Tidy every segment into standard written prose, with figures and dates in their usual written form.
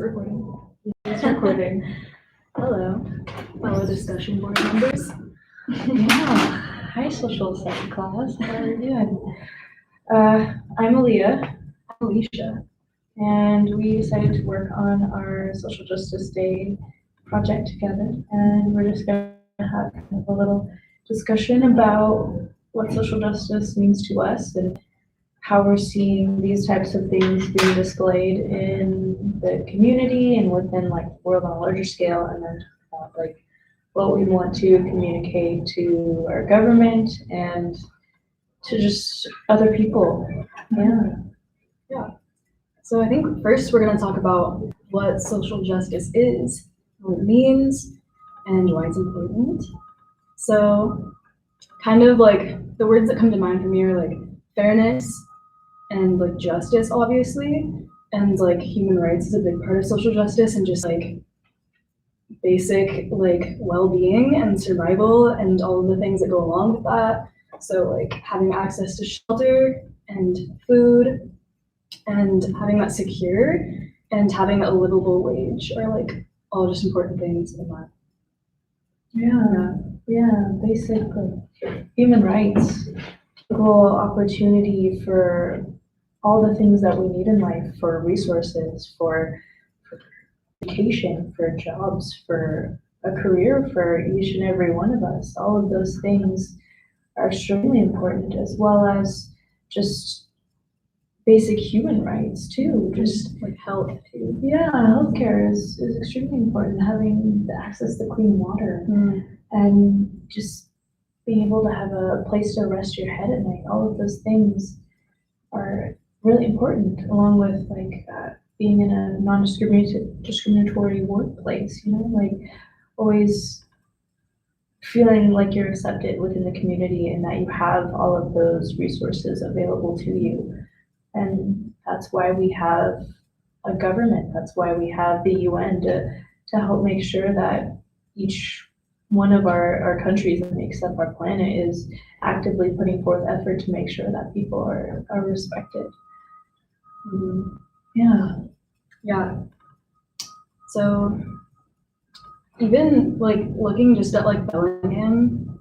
recording. It's recording. Hello, fellow discussion board members. Yeah. Hi, social studies class. How are you doing? I'm Alia. I'm Alisha. And we decided to work on our Social Justice Day project together. And we're just going to have kind of a little discussion about what social justice means to us and how we're seeing these types of things being displayed in the community and within like the world on a larger scale, and then talk about like what we want to communicate to our government and to just other people. Yeah. So I think first we're going to talk about what social justice is, what it means, and why it's important. So kind of like the words that come to mind for me are like fairness and like justice, obviously, and like human rights is a big part of social justice, and just like basic like well-being and survival and all of the things that go along with that. So like having access to shelter and food and having that secure and having a livable wage are like all just important things in that. Yeah, basically human rights, equal opportunity for all the things that we need in life, for resources, for education, for jobs, for a career for each and every one of us. All of those things are extremely important, as well as just basic human rights too. Just like health too. Yeah, healthcare is extremely important. Having the access to clean water and just being able to have a place to rest your head at night. All of those things are really important, along with like being in a non-discriminatory workplace, like always feeling like you're accepted within the community and that you have all of those resources available to you. And that's why we have a government. That's why we have the UN to help make sure that each one of our countries that makes up our planet is actively putting forth effort to make sure that people are respected. Yeah. So even like looking just at like Bellingham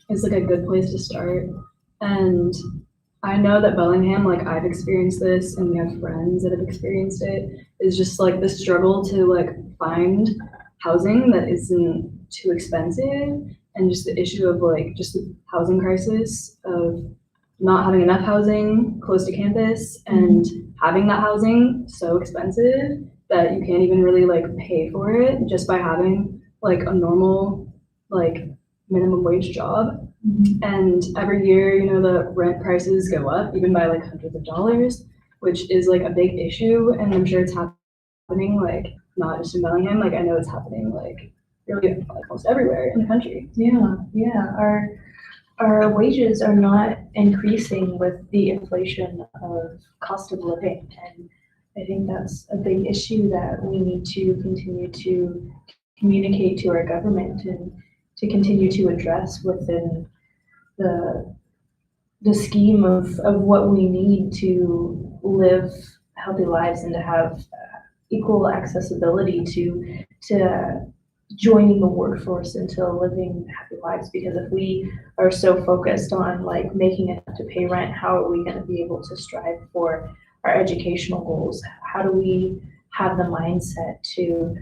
is like a good place to start. And I know that Bellingham, like I've experienced this and we have friends that have experienced it, is just like the struggle to like find housing that isn't too expensive, and just the issue of like just the housing crisis of not having enough housing close to campus and having that housing so expensive that you can't even really like pay for it just by having like a normal like minimum wage job. And every year, the rent prices go up even by like hundreds of dollars, which is like a big issue. And I'm sure it's happening like not just in Bellingham, like I know it's happening like really almost everywhere in the country. Yeah. Our wages are not increasing with the inflation of cost of living. And I think that's a big issue that we need to continue to communicate to our government and to continue to address within the scheme of what we need to live healthy lives and to have equal accessibility to joining the workforce and to living happy lives. Because if we are so focused on like making enough to pay rent, how are we going to be able to strive for our educational goals? How do we have the mindset to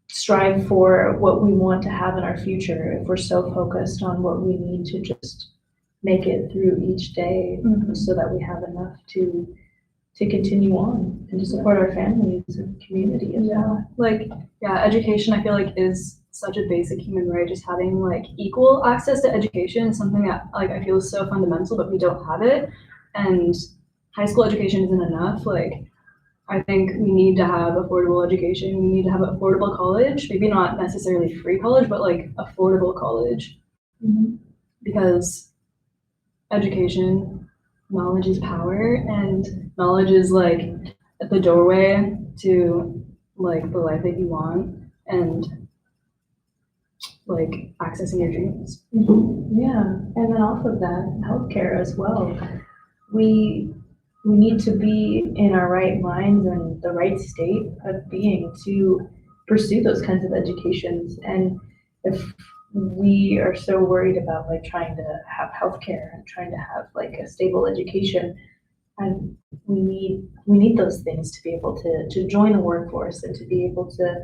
strive for what we want to have in our future if we're so focused on what we need to just make it through each day so that we have enough to continue on and to support our families and community as well. Education I feel like is such a basic human right. Just having like equal access to education is something that like I feel is so fundamental, but we don't have it. And high school education isn't enough. Like I think we need to have affordable education. We need to have affordable college, maybe not necessarily free college, but like affordable college. Because education, knowledge is power, and knowledge is like the doorway to like the life that you want and like accessing your dreams. Yeah, and then off of that, healthcare as well. We we need to be in our right minds and the right state of being to pursue those kinds of educations. And if we are so worried about like trying to have healthcare and trying to have like a stable education, and we need those things to be able to join the workforce and to be able to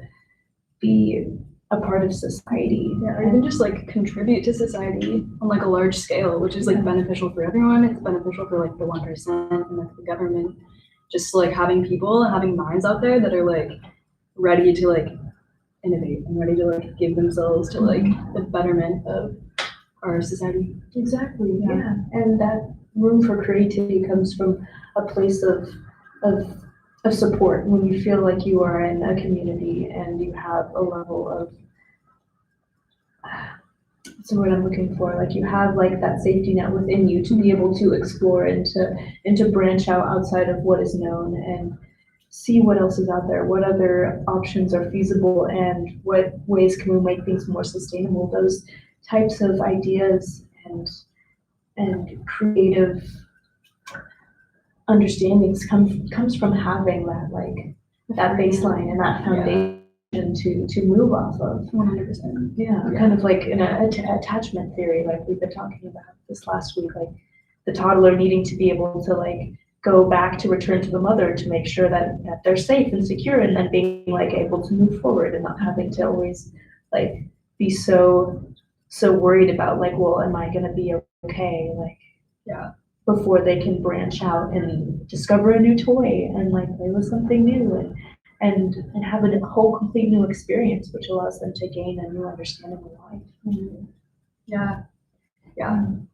be a part of society. Yeah, or even just like contribute to society on like a large scale, which is like beneficial for everyone. It's beneficial for like the 1% and like the government. Just like having people and having minds out there that are like ready to like innovate and ready to like give themselves to like the betterment of our society. Exactly, yeah. And that room for creativity comes from a place of of support when you feel like you are in a community and you have a level of what's the word I'm looking for? Like you have like that safety net within you to be able to explore and to branch out outside of what is known and see what else is out there, what other options are feasible, and what ways can we make things more sustainable. Those types of ideas and creative understandings comes from having that like that baseline and that foundation to move off of. 100%. Yeah, kind of like in a attachment theory, like we've been talking about this last week, like the toddler needing to be able to like go back to return to the mother to make sure that they're safe and secure, and then being like able to move forward and not having to always like be so worried about like, well, am I gonna be okay? Like, Yeah. before they can branch out and discover a new toy and like play with something new and have a whole complete new experience, which allows them to gain a new understanding of life. Mhm. Yeah.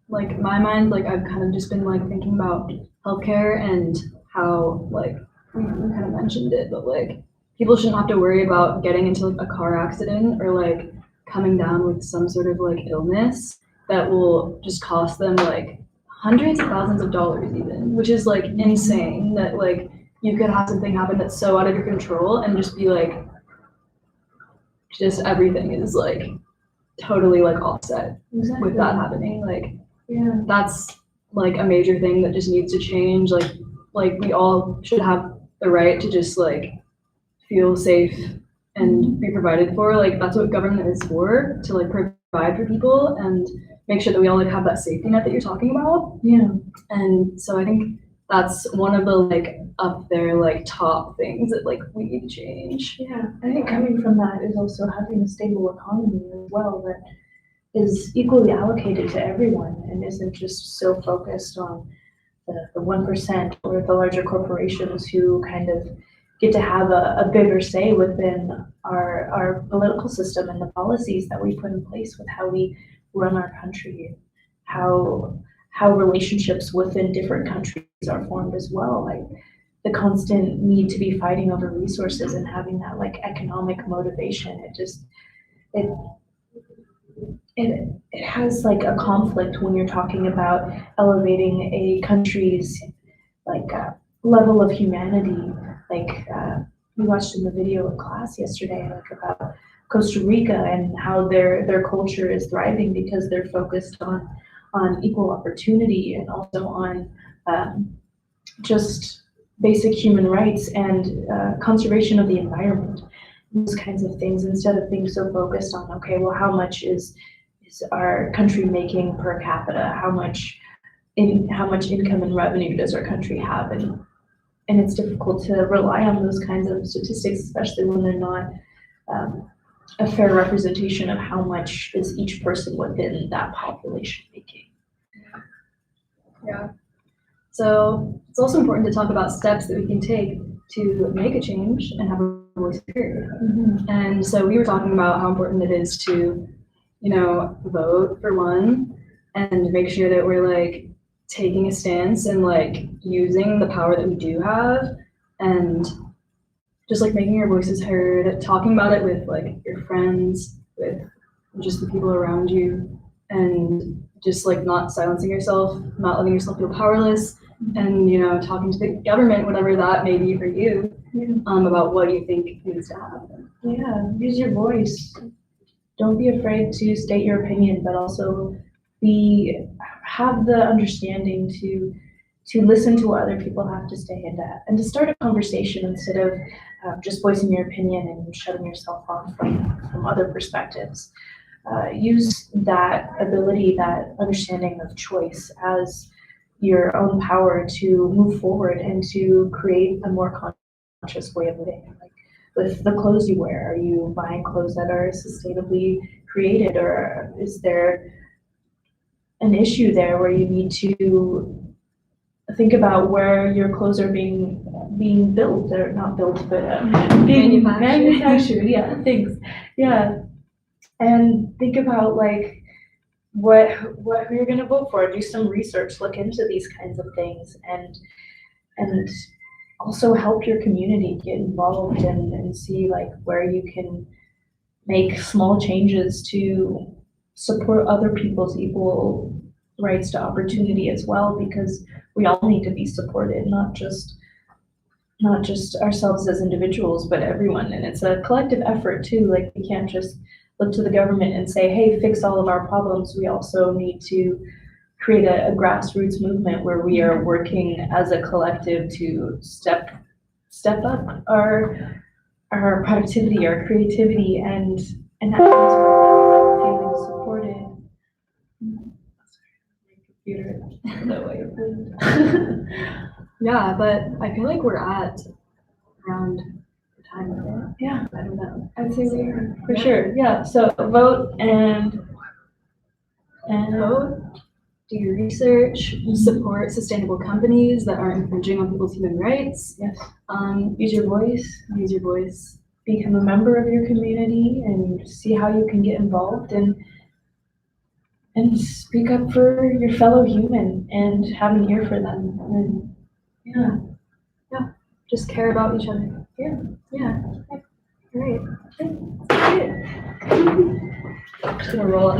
Like my mind, like I've kind of just been like thinking about healthcare and how like we kind of mentioned it, but like people shouldn't have to worry about getting into like a car accident or like coming down with some sort of like illness that will just cost them like hundreds of thousands of dollars even, which is like insane that like you could have something happen that's so out of your control and just be like just everything is like totally like offset with that happening. Like Yeah. that's like a major thing that just needs to change. Like we all should have the right to just like feel safe and be provided for. Like that's what government is for, to like provide for people and make sure that we all like have that safety net that you're talking about. Yeah. And so I think that's one of the like up there like top things that like we need to change. Yeah. I think coming from that is also having a stable economy as well that is equally allocated to everyone and isn't just so focused on the 1% or the larger corporations who kind of get to have a bigger say within our political system and the policies that we put in place with how we run our country, how relationships within different countries are formed as well. Like the constant need to be fighting over resources and having that like economic motivation. It it has like a conflict when you're talking about elevating a country's like level of humanity. Like we watched in the video in class yesterday, like about Costa Rica and how their culture is thriving because they're focused on equal opportunity and also on just basic human rights and conservation of the environment. Those kinds of things instead of being so focused on, okay, well, how much is our country making per capita? How much income and revenue does our country have? And it's difficult to rely on those kinds of statistics, especially when they're not a fair representation of how much is each person within that population making. Yeah. So it's also important to talk about steps that we can take to make a change and have a voice heard. Mm-hmm. And so we were talking about how important it is to, vote for one and make sure that we're like taking a stance and like using the power that we do have and just like making your voices heard, talking about it with like your friends, with just the people around you, and just like not silencing yourself, not letting yourself feel powerless, and talking to the government, whatever that may be for you, about what you think needs to happen. Yeah, use your voice. Don't be afraid to state your opinion, but also have the understanding to listen to what other people have to say and to start a conversation instead of just voicing your opinion and shutting yourself off from other perspectives. Use that ability, that understanding of choice as your own power to move forward and to create a more conscious way of living. Like with the clothes you wear, are you buying clothes that are sustainably created, or is there an issue there where you need to think about where your clothes are being built, or not built, but being manufactured? Yeah, thanks. Yeah, and think about like what who you're gonna vote for. Do some research, look into these kinds of things, and also help your community get involved and see like where you can make small changes to support other people's equal rights to opportunity as well, because we all need to be supported, not just ourselves as individuals, but everyone. And it's a collective effort too. Like we can't just look to the government and say, hey, fix all of our problems. We also need to create a grassroots movement where we are working as a collective to step up our productivity, our creativity, and that comes with feeling supported. Computer that way. Yeah, but I feel like we're at around the time limit. Yeah, I don't know. I'd say we are for sure. Yeah, so vote and Vote, do your research, support sustainable companies that aren't infringing on people's human rights. Yes. Use your voice. Use your voice. Become a member of your community and see how you can get involved and speak up for your fellow human and have an ear for them. And yeah, just care about each other. Yeah. Great. I'm just gonna roll up.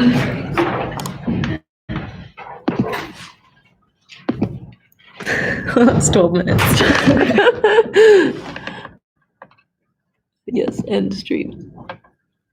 That's 12 minutes. Yes, end stream.